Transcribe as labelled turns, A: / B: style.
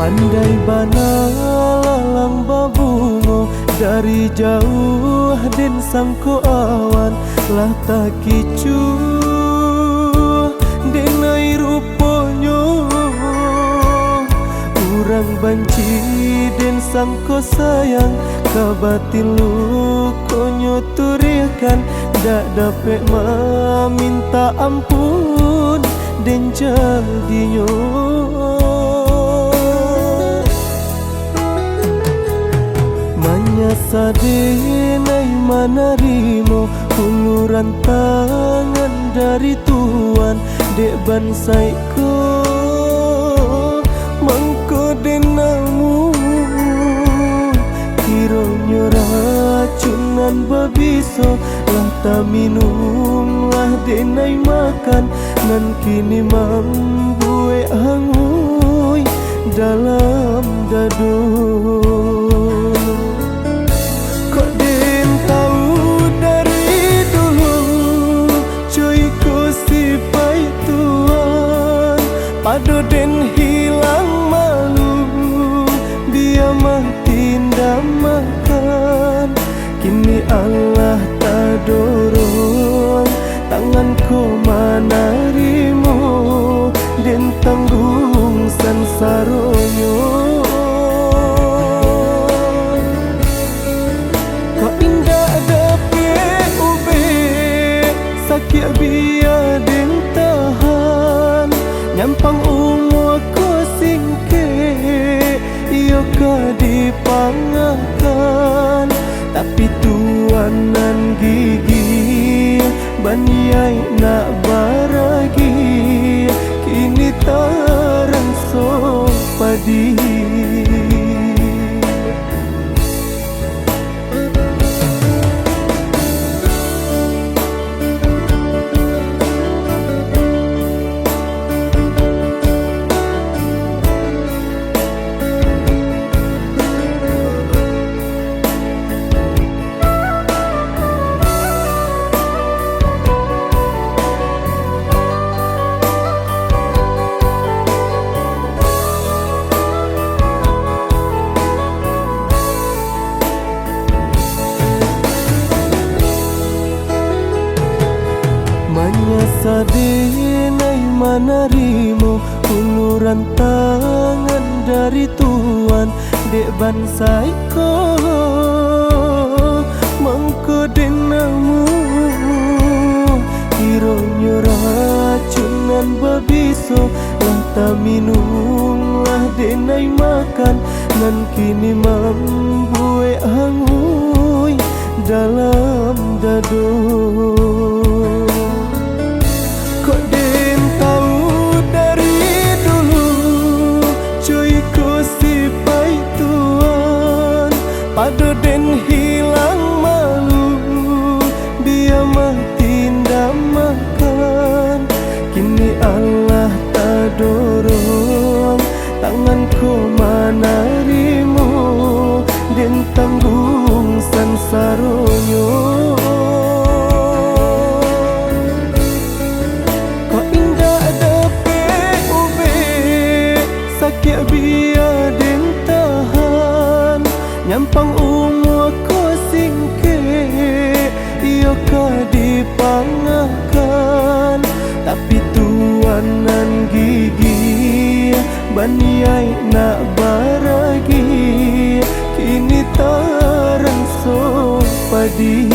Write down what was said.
A: Pandai bana lalang babungo, dari jauh den sangko awan lah tak kicu denai ruponyo. Urang banci den sangko sayang, kabatin lukonyo turikan, dak dapat meminta ampun den jadinyo. Sadenai manarimo uluran tangan dari Tuhan, dek bansaiku mangko denamu. Kironyo racunan babiso lah ta minum lah denai makan, nan kini mambue hangui dalam dadu. Pado den hilang malu, dia mati ndak makan. Kini Allah tak dorong, tanganku manarimu den tanggung sansaronyo. Kau indah dape ube, sakit biar den tahan. Nyampang umur ko singke, iyo ka dipangakan. Tapi tuanan gigi, banyai nak baragi, kini tarang so padi. Sadenai manarimo uluran tangan dari Tuhan, dek bansaiku mangko denamu. Kironyo racunan babiso lah ta minum lah denai makan, nan kini mambue hangui dalam dadu. Pado den hilang malu, dia mati ndak makan. Kini Allah tak dorong, tanganku manarimu den tanggung sansaronyo. Kau indah dape ube, sakit biar den tahan. Nyampang umur ko singke, iyo ka dipangakan. Tapi tuanan gigi, banyai nak baragi, kini tarang so padi.